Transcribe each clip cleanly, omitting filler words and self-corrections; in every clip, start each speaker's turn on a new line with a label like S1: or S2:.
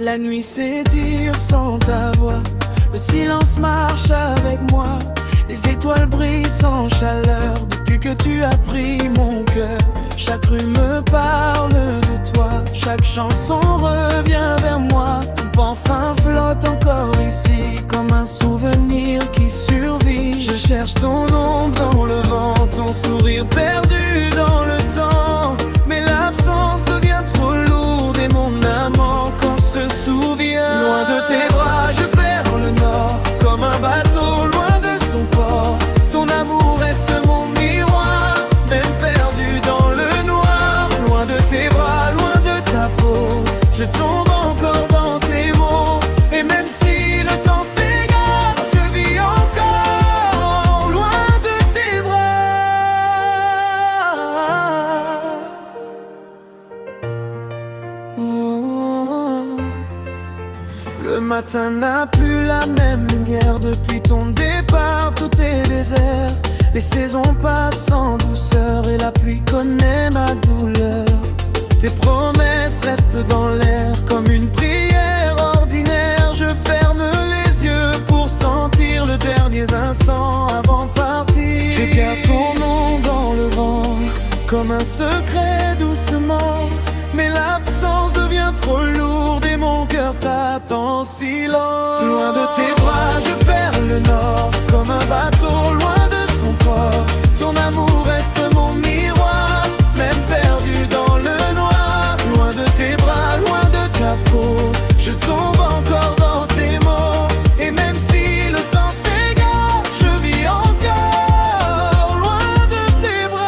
S1: La nuit s'étire sans ta voix, le silence marche avec moi. Les étoiles brillent sans chaleur depuis que tu as pris mon cœur. Chaque rue me parle de toi, chaque chanson revient vers moi. Ton parfum flotte encore ici, comme un souvenir qui survit. Je cherche ton ombre dans le vent, ton sourire perdu dans le temps. Mais l'absence devient trop lourde et mon âme encore se souvient. Loin de tes bras, je perds le nord, comme un bateau loin de son port. Ton amour reste mon miroir, même perdu dans le noir. Loin de tes bras, loin de ta peau, je tombe encore dans tes mots. Et même si le temps s'égare, je vis encore loin de tes bras. Oh. Le matin n'a plus la même lumière depuis ton départ, tout est désert. Les saisons passent en douceur et la pluie connaît ma douleur. Tes promesses restent dans l'air comme une prière ordinaire. Je ferme les yeux pour sentir le dernier instant avant de partir. Je garde ton nom dans le vent comme un secret doucement. Mais l'absence devient trop lourde et mon cœur t'attend en silence. Loin de tes bras, je perds le nord, comme un bateau loin de son port. Ton amour reste mon miroir, même perdu dans le noir. Loin de tes bras, loin de ta peau, je tombe encore dans tes mots. Et même si le temps s'égare, je vis encore loin de tes bras.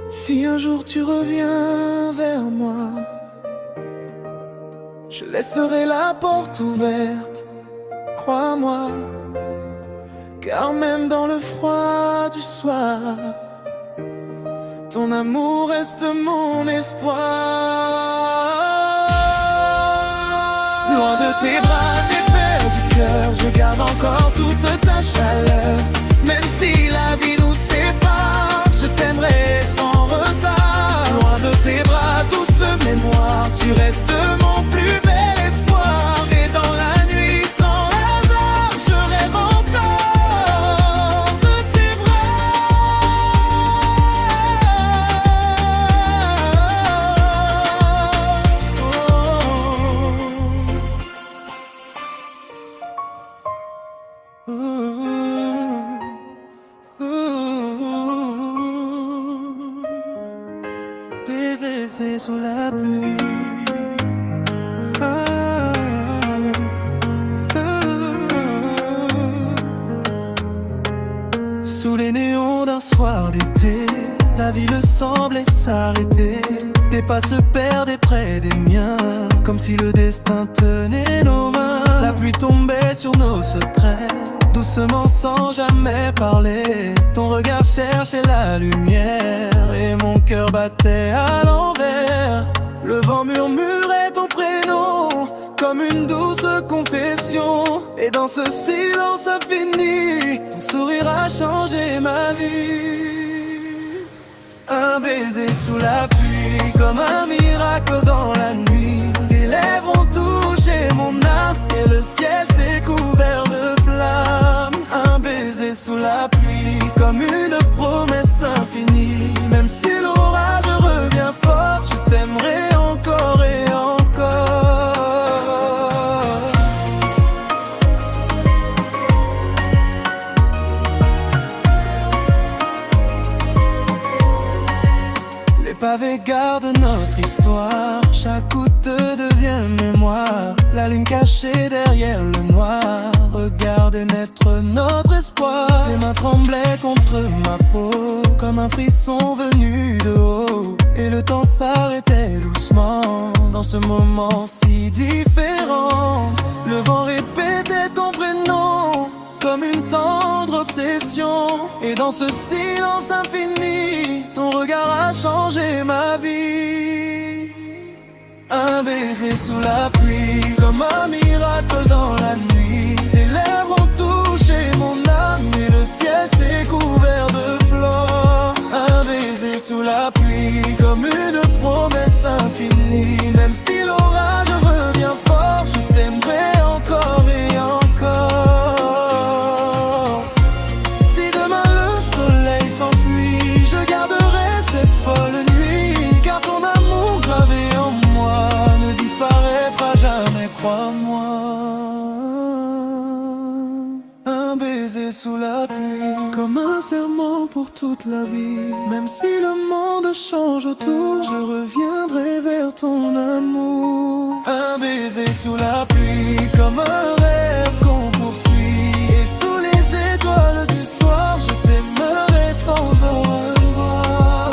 S1: Si un jour tu reviens vers moi, je laisserai la porte ouverte, crois-moi. Car même dans le froid du soir, ton amour reste mon espoir. Loin de tes bras, des peurs du cœur, je garde encore toute ta chaleur. Même si la vie nous sépare, je t'aimerai sans retard. Loin de tes bras, douce mémoire, tu restes mon plus bel espoir. Et dans la nuit sans hasard, je rêve encore de tes PVC sous la pluie. Sous les néons d'un soir d'été, la ville semblait s'arrêter. Tes pas se perdaient près des miens, comme si le destin tenait nos mains. La pluie tombait sur nos secrets, doucement sans jamais parler. Ton regard cherchait la lumière et mon cœur battait à l'envers. Le vent murmurait ton prénom comme une douce confession. Et dans ce silence infini, ton sourire a changé ma vie. Un baiser sous la pluie, comme un miracle dans la nuit. Tes lèvres ont touché mon âme et le ciel s'est couvert de flammes. Un baiser sous la pluie, comme une promesse infinie. Même si l'orage revient fort, je t'aimerai encore et encore. Les pavés gardent notre histoire, chaque goutte devient mémoire. La lune cachée derrière le noir regardait naître notre espoir. Tes mains tremblaient contre ma peau, comme un frisson venu de haut. Et le temps s'arrêtait doucement, dans ce moment si différent. Le vent répétait ton prénom, comme une tendre obsession. Et dans ce silence infini, ton regard a changé ma vie. Un baiser sous la pluie, comme un miracle dans la nuit. Tes lèvres ont touché mon âme et le ciel s'est couvert de fleurs. sous la pluie, comme une promesse infinie. Même si l'orage revient fort, je t'aimerai encore et encore. Si demain le soleil s'enfuit, je garderai cette folle nuit, car ton amour gravé en moi ne disparaîtra jamais, crois-moi. Un baiser sous la pluie, comme un serment pour toute la vie. Même si le monde change autour, je reviendrai vers ton amour. Un baiser sous la pluie, comme un rêve qu'on poursuit. Et sous les étoiles du soir, je t'aimerai sans au revoir.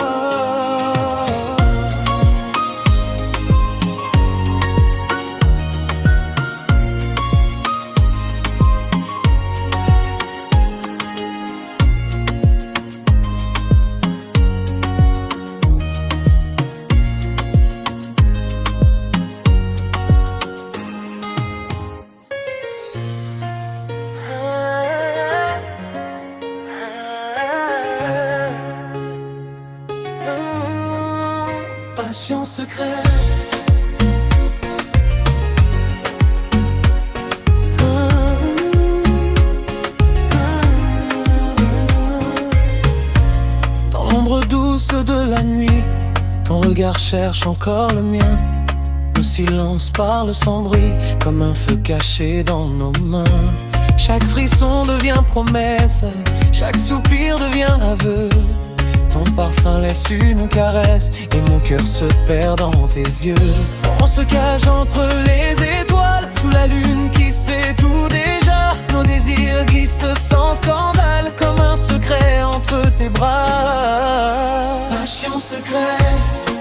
S1: Passion secrète. Dans l'ombre douce de la nuit, ton regard cherche encore le mien. Nos silences parlent sans bruit, comme un feu caché dans nos mains. Chaque frisson devient promesse, chaque soupir devient aveu. Ton parfum laisse une caresse et mon cœur se perd dans tes yeux. On se cache entre les étoiles, sous la lune qui sait tout déjà. Nos désirs glissent sans scandale, comme un secret entre tes bras. Passion secrète,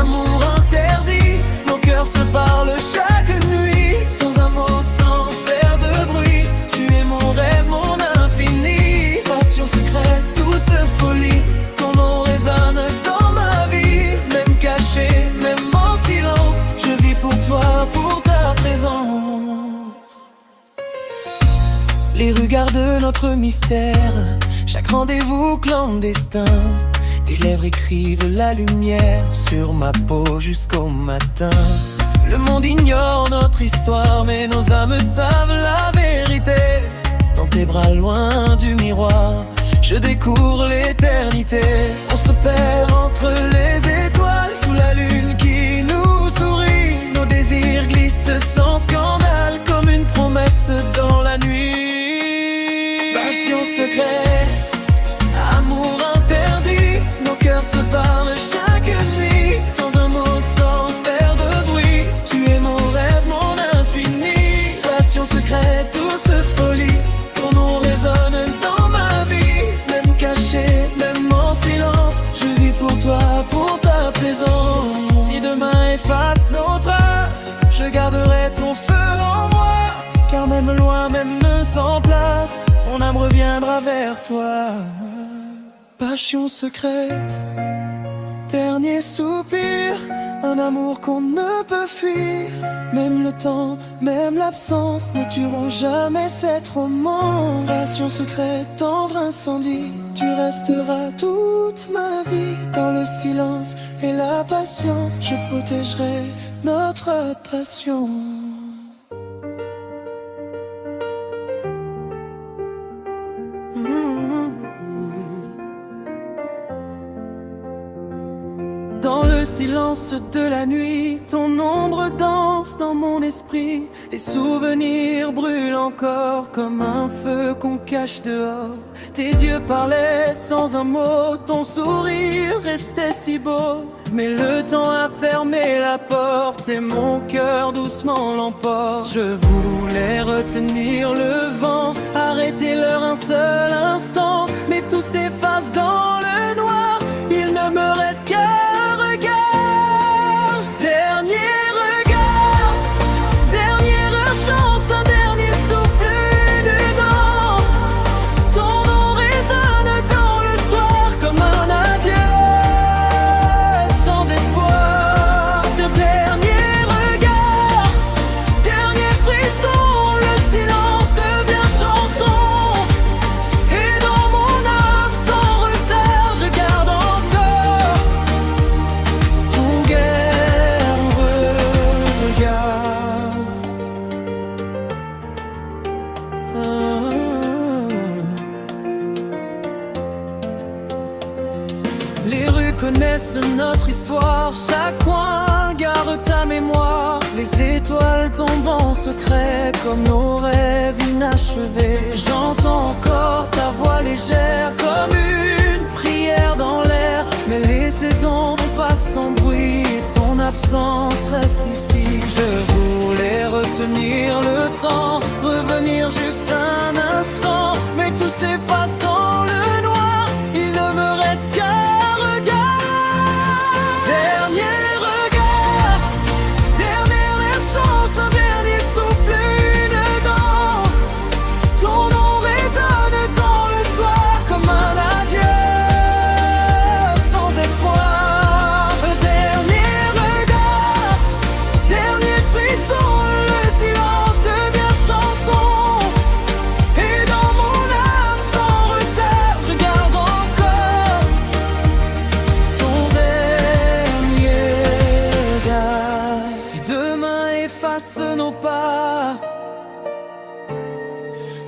S1: amour interdit, nos cœurs se parlent chaque nuit, sans un mot, sans faire de bruit. Tu es mon rêve, mon infini. Passion secrète, douce folie, ton nom résonne dans ma vie. Même caché, même en silence, je vis pour toi, pour ta présence. Les rues gardent notre mystère, chaque rendez-vous clandestin. Tes lèvres écrivent la lumière sur ma peau jusqu'au matin. Le monde ignore notre histoire, mais nos âmes savent la vérité. Dans tes bras loin du miroir, je découvre l'éternité. On se perd entre les étoiles, sous la lune qui nous sourit. Nos désirs glissent sans scandale, comme une promesse dans la nuit. Passion secrète, amour interdit, nos cœurs se parlent chaque nuit, sans un mot, sans faire de bruit. Tu es mon rêve, mon infini. Passion secrète, douce folie, ton nom résonne dans ma vie. Même caché, même en silence, je vis pour toi, pour ta présence. Si demain efface nos traces, je garderai ton feu en moi, car même loin, même sans place, mon âme reviendra vers toi. Passion secrète, dernier soupir, un amour qu'on ne peut fuir. Même le temps, même l'absence ne tueront jamais cet roman. Passion secrète, tendre incendie, tu resteras toute ma vie. Dans le silence et la patience, je protégerai notre passion. Dans le silence de la nuit, ton ombre danse dans mon esprit. Les souvenirs brûlent encore comme un feu qu'on cache dehors. Tes yeux parlaient sans un mot, ton sourire restait si beau. Mais le temps a fermé la porte et mon cœur doucement l'emporte. Je voulais retenir le vent, arrêter l'heure un seul instant, mais tout s'efface dans le noir, il ne me reste qu'un regard. Dernier regard, dernière chance, un dernier souffle de danse. Ton nom résonne dans le soir comme un adieu sans espoir. De dernier regard, dernier frisson, le silence devient chanson. Et dans mon âme sans étoiles tombent en secret comme nos rêves inachevés. J'entends encore ta voix légère comme une prière dans l'air. Mais les saisons passent sans bruit et ton absence reste ici. Je voulais retenir le temps, revenir juste un instant, mais tout s'efface dans le noir, il ne me reste qu'un regard. Dernier regard, dernière chance, un dernier souffle, une danse. Ton nom résonne dans le soir comme un adieu sans espoir. Dernier regard, dernier frisson, le silence devient chanson. Et dans mon âme sans retard, je garde encore ton dernier regard. Si demain efface nos pas,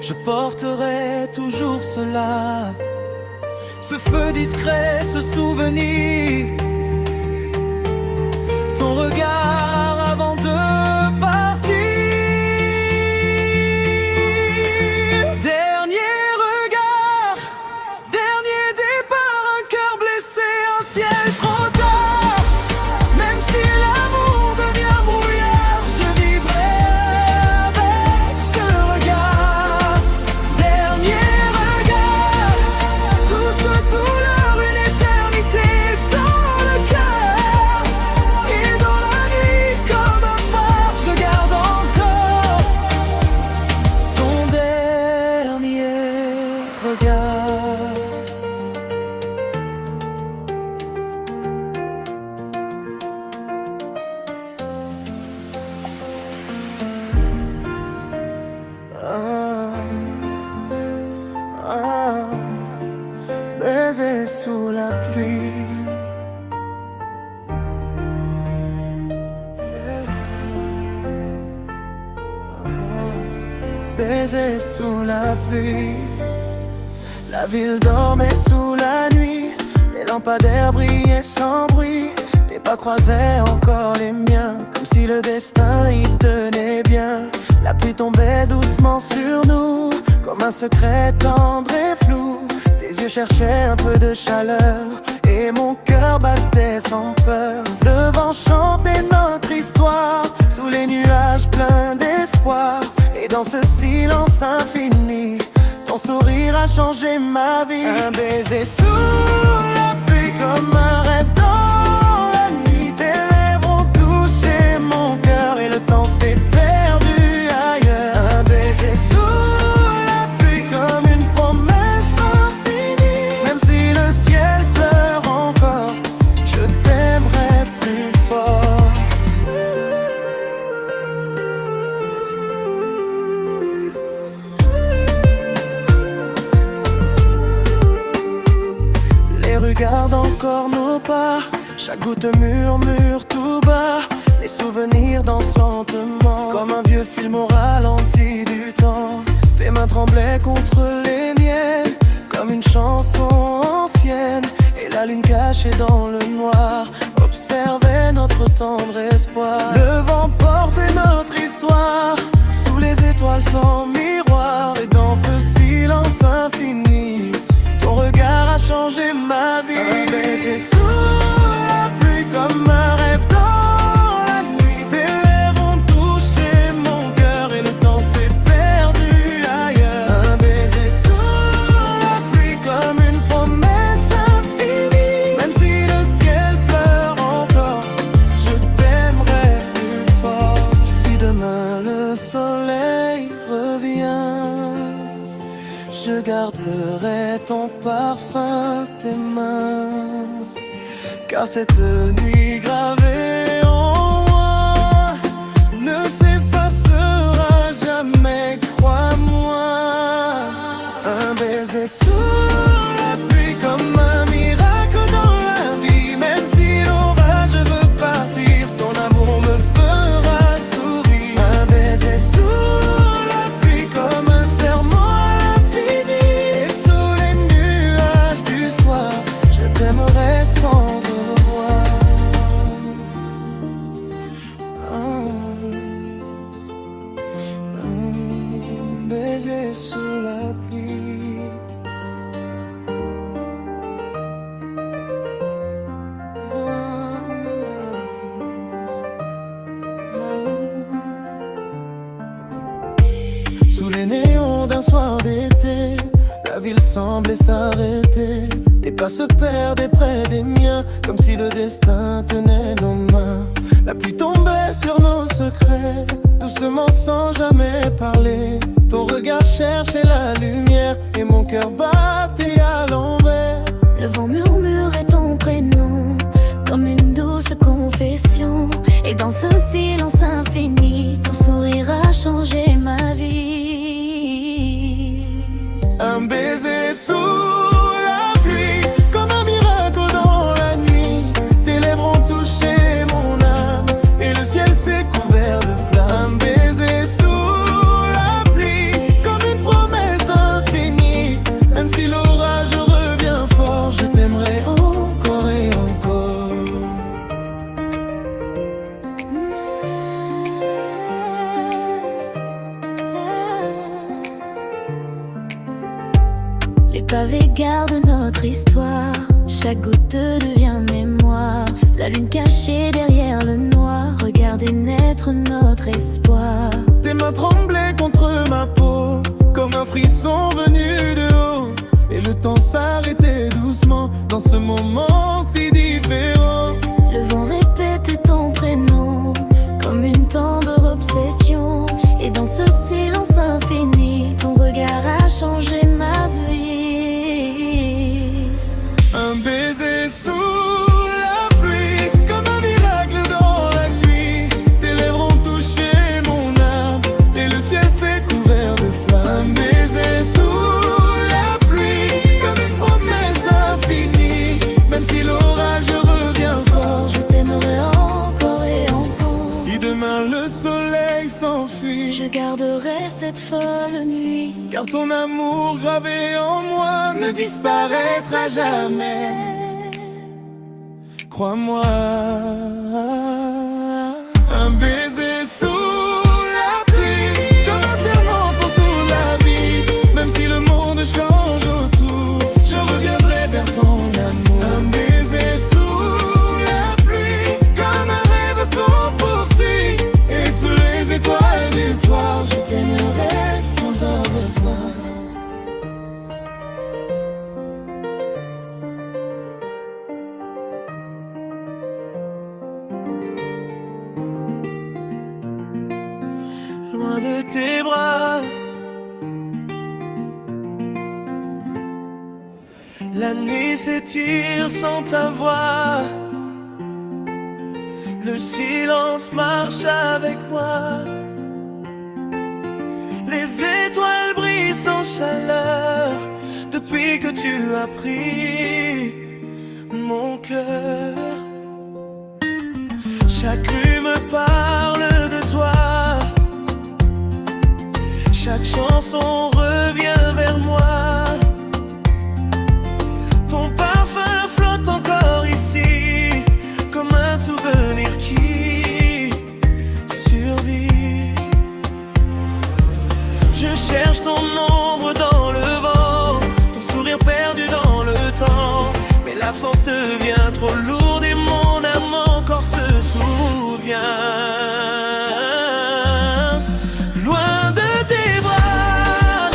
S1: je porterai toujours cela, ce feu discret, ce souvenir, ton regard avant de partir. Dernier regard, dernier départ, un cœur blessé, un ciel trop tard. Même si l'amour devient brouillard, je vivrai avec ce regard. Dernier regard, douce douleur, une éternité dans le cœur. Et dans la nuit comme un phare, je garde encore ton dernier regard. Baiser sous la pluie. Baiser sous la pluie. La ville dormait sous la nuit, les lampadaires brillaient sans bruit. Tes pas croisaient encore les miens, comme si le destin y tenait bien. La pluie tombait doucement sur nous, comme un secret tendre et flou. Tes yeux cherchaient un peu de chaleur, et mon cœur battait sans peur. Le vent chantait notre histoire, sous les nuages pleins d'espoir. Et dans ce silence infini, ton sourire a changé ma vie. Un baiser sous la pluie comme un rêve dans la nuit. Tes lèvres ont touché mon cœur et le temps s'est perdu ailleurs. Un baiser sous la pluie comme une promesse infinie. Même si le ciel pleure encore, je t'aimerai plus fort. Les rues gardent encore nos pas, chaque goutte murmure tout bas. Les souvenirs dansent lentement, comme un vieux film au ralenti du temps. Tes mains tremblaient contre les miennes, comme une chanson ancienne. Et la lune cachée dans le noir observait notre tendre espoir. Le vent portait notre histoire, sous les étoiles sans miroir. Et dans ce silence infini, ton regard a changé ma vie. Un baiser sous la pluie comme un rêve dans la nuit. Tes lèvres ont touché mon cœur et le temps s'est perdu ailleurs. Un baiser sous la pluie comme une promesse infinie. Même si le ciel pleure encore, je t'aimerai plus fort. Si demain le soleil revient, je garderai ton parfum, tes mains, car cette nuit gravée en moi ne s'effacera jamais, crois-moi. Un baiser sous la pluie comme un miracle dans la vie. Même si l'orage veut partir, ton amour me fera sourire. Un baiser sous la pluie comme un serment à l'infini. Et sous les nuages du soir, je t'aimerai sans au revoir. sous la pluie. Sous les néons d'un soir d'été, la ville semblait s'arrêter. Des pas se perdaient près des miens, comme si le destin tenait nos mains. La pluie tombait sur nos secrets, doucement sans jamais parler. Ton regard cherchait la lumière et mon cœur battait à l'envers.
S2: Le vent murmurait ton prénom comme une douce confession. Et dans ce silence infini, ton sourire a changé ma vie.
S1: Un baiser sous la pluie, comme un miracle dans la nuit. Tes lèvres ont touché mon âme et le ciel s'est couvert de flammes. Un baiser sous la pluie, comme une promesse infinie. Même si l'orage revient fort, je t'aimerai encore et encore.
S2: Les pavés gardent notre histoire, chaque goutte devient mémoire. La lune cachée derrière le noir, regardez naître notre espoir.
S1: Tes mains tremblaient contre ma peau, comme un frisson venu de haut. Et le temps s'arrêtait doucement dans ce moment si différent.
S2: Le vent répétait ton prénom comme une tendre obsession. Et dans ce silence infini, ton regard a changé ma vie.
S1: Un baiser sous la pluie, comme un miracle dans la nuit. Tes lèvres ont touché mon âme et le ciel s'est couvert de flammes. Un baiser sous la pluie, comme une promesse infinie. Même si l'orage revient fort,
S2: Je t'aimerai encore et encore.
S1: si demain le soleil s'enfuit,
S2: Je garderai cette folle nuit.
S1: car ton amour gravé en moi ne disparaîtra jamais. Crois-moi. Un baiser sous la pluie, comme un serment pour toute la vie. Même si le monde change autour, je reviendrai vers ton amour. Un baiser sous la pluie, comme un rêve qu'on poursuit. Et sous les étoiles du soir,
S2: Je t'aimerai sans au revoir.
S1: loin de tes bras. La nuit s'étire sans ta voix. Le silence marche avec moi. Les étoiles brillent sans chaleur depuis que tu as pris mon cœur. Chaque rue me parle de toi. Chaque chanson revient vers moi. Ton parfum flotte encore ici, comme un souvenir qui survit. Je cherche ton ombre dans le vent, ton sourire perdu dans le temps. Mais l'absence devient trop lourde et mon âme encore se souvient. Loin de tes bras,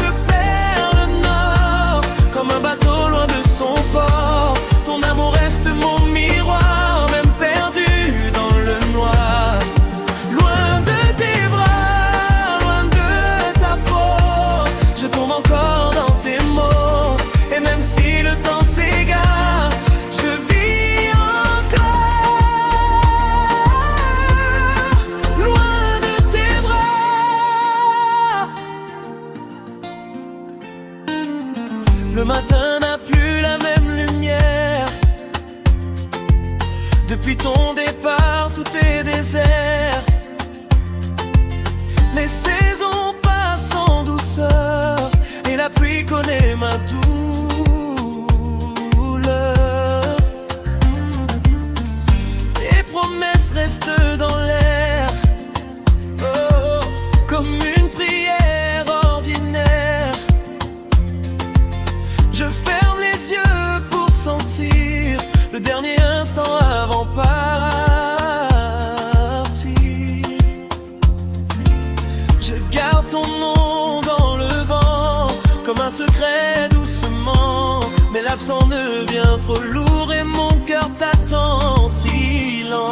S1: secret doucement. Mais l'absent devient trop lourd et mon cœur t'attend en silence.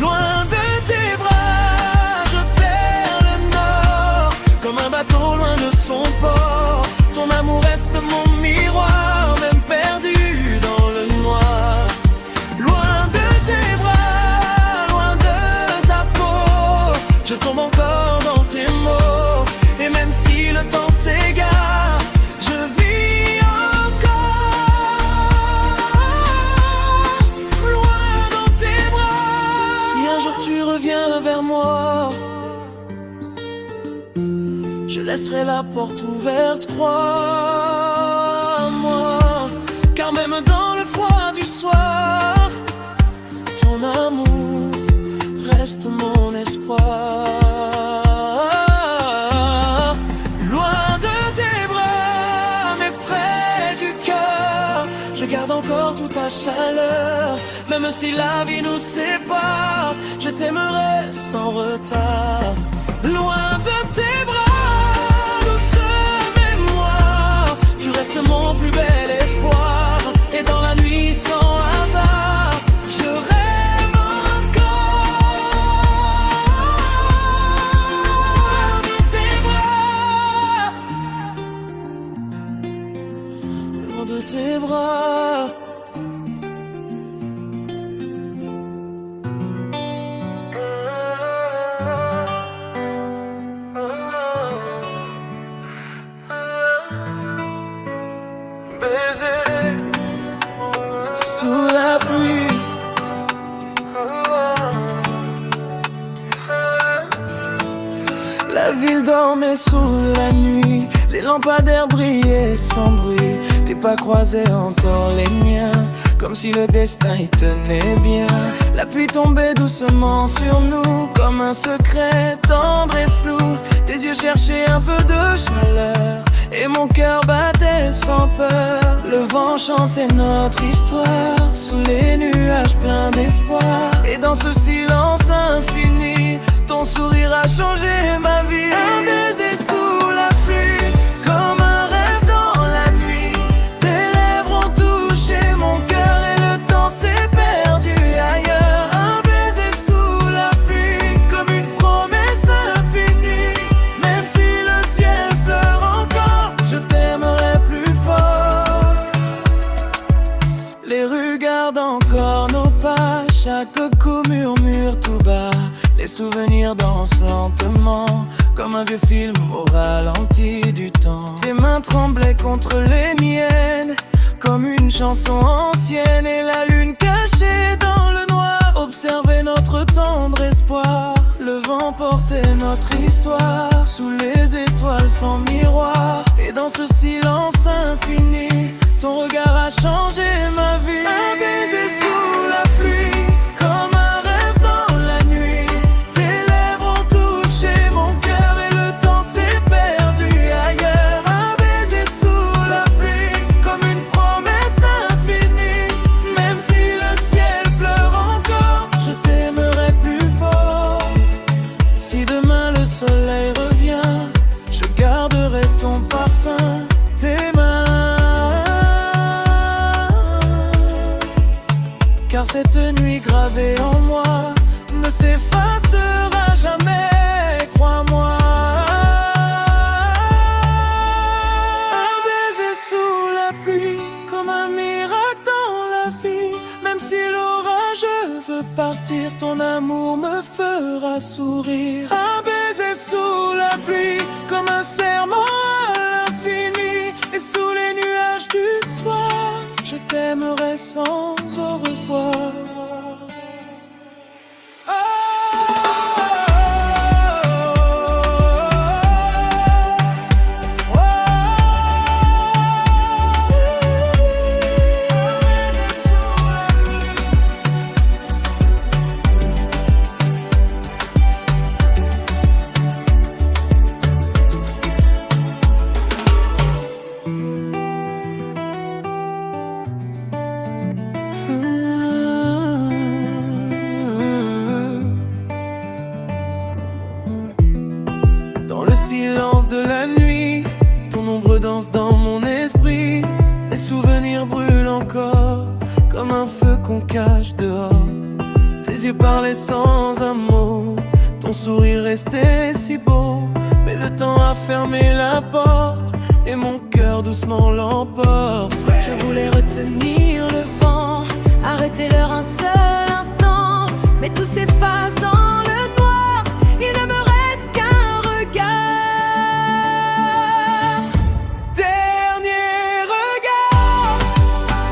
S1: Loin de tes bras, je perds le nord, comme un bateau loin de son port. Ton amour reste mon miroir, même perdu dans le noir. Loin de tes bras, loin de ta peau, je tombe encore dans tes mots. Et même si le temps s'égare, je vis encore loin dans tes bras. Si un jour tu reviens vers moi, je laisserai la porte ouverte, crois-moi. Car même dans le froid du soir, ton amour reste mon espoir. Loin de tes bras, mais près du cœur, je garde encore toute ta chaleur. Même si la vie nous sépare, je t'aimerai sans retard. Loin de tes bras, tu restes mon plus bel espoir. Et dans la nuit sans hasard, je rêve encore de tes bras, loin de tes bras. Sous la pluie, la ville dormait sous la nuit, les lampadaires brillaient sans bruit. Tes pas croisés entourent les miens, comme si le destin y tenait bien. La pluie tombait doucement sur nous, comme un secret tendre et flou. Tes yeux cherchaient un peu de chaleur, et mon cœur battait sans peur. Le vent chantait notre histoire, sous les nuages pleins d'espoir. Et dans ce silence infini, ton sourire a changé ma vie. Un baiser sous la pluie, comme un rêve dans la nuit. Tes lèvres ont touché mon cœur et le temps s'est perdu ailleurs. Un baiser sous la pluie, comme une promesse infinie. Même si le ciel pleure encore, je t'aimerai plus fort. Les rues gardent encore nos pas, chaque coup murmure tout bas. Les souvenirs dansent lentement, comme un vieux film au ralenti du temps. Tes mains tremblaient contre les miennes, comme une chanson ancienne. Et la lune cachée dans le noir observait notre tendre espoir. Le vent portait notre histoire, sous les étoiles sans miroir. Et dans ce silence infini, ton regard a changé ma vie. Un baiser sous la pluie, comme un rêve dans la nuit. Tes lèvres ont touché mon cœur et le temps s'est perdu ailleurs. Un baiser sous la pluie, comme une promesse infinie. Même si le ciel pleure encore, je t'aimerai plus fort. Si demain le soleil revient, je garderai ton parfum, tes mains. Car cette nuit gravée en moi ne s'effacera jamais, crois-moi. Un baiser sous la pluie, comme un miracle dans la vie. Même si l'orage veut partir, ton amour me fera sourire. Un baiser sous la pluie, comme un serment à l'infini. Et sous les nuages du soir, je t'aimerai sans au revoir. parlais sans un mot. Ton sourire restait si beau, mais le temps a fermé la porte et mon cœur doucement l'emporte.
S2: Je voulais retenir le vent, arrêter l'heure un seul instant, mais tout s'efface dans le noir, il ne me reste qu'un regard.
S1: Dernier regard,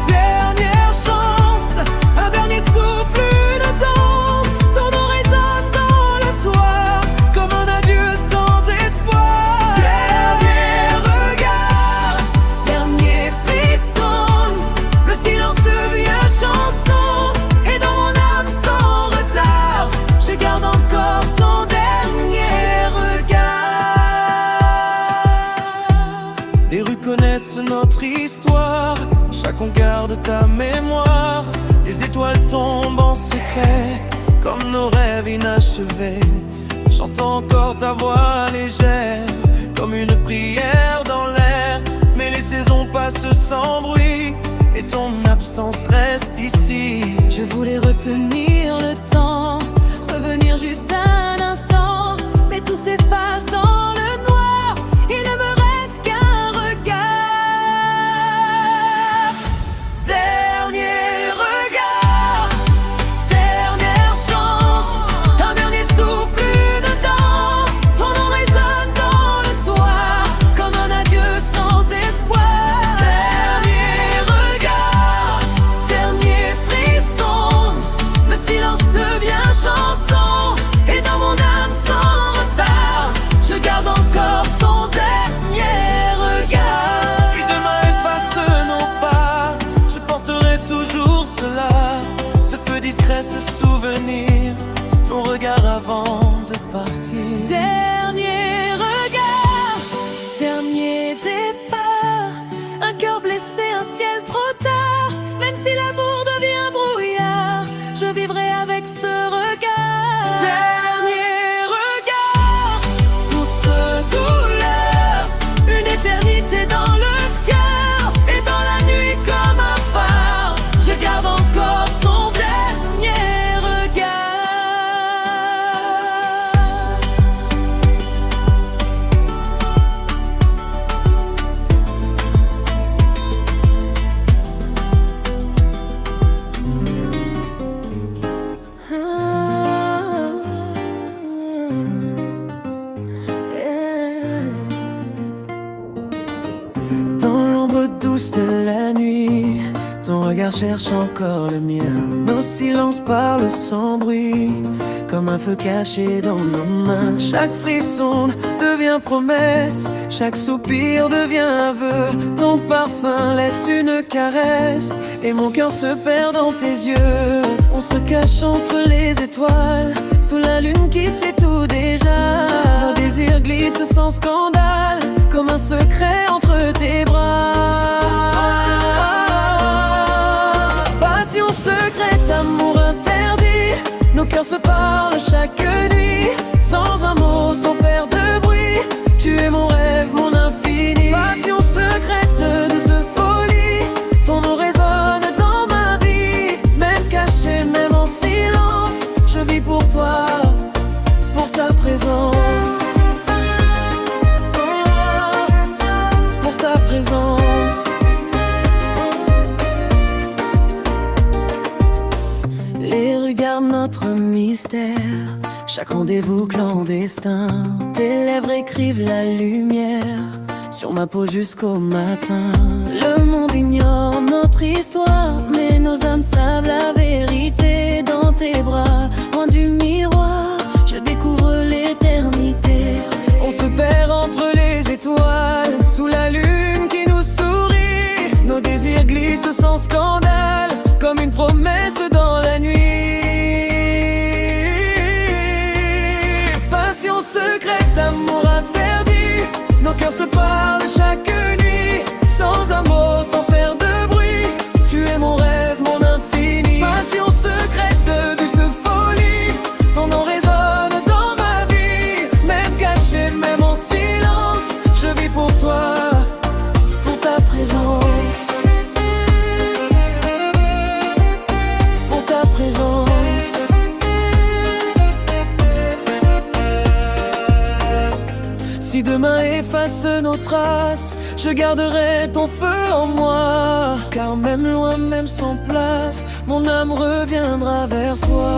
S1: dernière chance, un dernier souffle, une danse. Ton nom résonne dans le soir, comme un adieu sans espoir. Dernier regard,
S2: Dernier frisson, le silence devient chanson, et dans mon âme sans retard, je garde encore ton dernier regard.
S1: les rues connaissent notre histoire, chacun garde ta mémoire. Les étoiles tombent en secret, comme nos rêves inachevés. J'entends encore ta voix légère, comme une prière dans l'air. Mais les saisons passent sans bruit, et ton absence reste ici.
S2: Je voulais retenir le temps, revenir juste un instant, mais tout s'efface dans le noir, il ne me reste qu'un regard.
S1: Dernier regard,
S2: Dernière chance, un dernier souffle, une danse. Ton nom résonne dans le soir, comme un adieu sans espoir.
S1: dernier regard,
S2: Dernier frisson, le silence devient chanson, et dans mon âme sans retard, je garde encore ton dernier regard.
S1: si demain efface nos pas, je porterai toujours cela. Ce feu discret, ce souvenir, ton regard avant de partir.
S2: Dernier regard, dernier départ, un cœur blessé, un ciel trop tard. Même si l'amour devient brouillard, je vivrai avec ce regard.
S1: Dernier regard,
S2: Douce douleur, une éternité dans le cœur, et dans la nuit comme un phare, je garde encore ton dernier regard.
S1: dans l'ombre douce de la nuit, ton regard cherche encore le mien. Nos silences parlent sans bruit, comme un feu caché dans nos mains. Chaque frisson devient promesse, chaque soupir devient aveu. Ton parfum laisse une caresse, et mon cœur se perd dans tes yeux. On se cache entre les étoiles, sous la lune qui sait tout déjà. Nos désirs glissent sans scandale, comme un secret entre tes bras. Passion secrète, amour interdit, nos cœurs se parlent chaque nuit, sans un mot, sans faire de bruit. Tu es mon rêve, mon infini. Passion secrète, douce folie, ton nom résonne dans ma vie. Même caché, même en silence, je vis pour toi, pour ta présence. Pour ta présence. Les rues gardent notre mystère, chaque rendez-vous clandestin. Tes lèvres écrivent la lumière sur ma peau jusqu'au matin. Le monde ignore notre histoire, mais nos âmes savent la vérité. Dans tes bras, loin du miroir, je découvre l'éternité. On se perd entre les étoiles, sous la lune qui nous sourit. Nos désirs glissent sans scandale, comme une promesse dans la nuit. Passion secrète, amour interdit, nos cœurs se parlent chaque nuit, sans un mot, sans faire de bruit. Tu es mon rêve, mon infini. Passion secrète, douce folie, ton nom résonne dans ma vie. Même caché, même en silence, je vis pour toi, pour ta présence. Pour ta présence. si demain efface nos traces, je garderai ton feu en moi. Car même loin, même sans place, mon âme reviendra vers toi.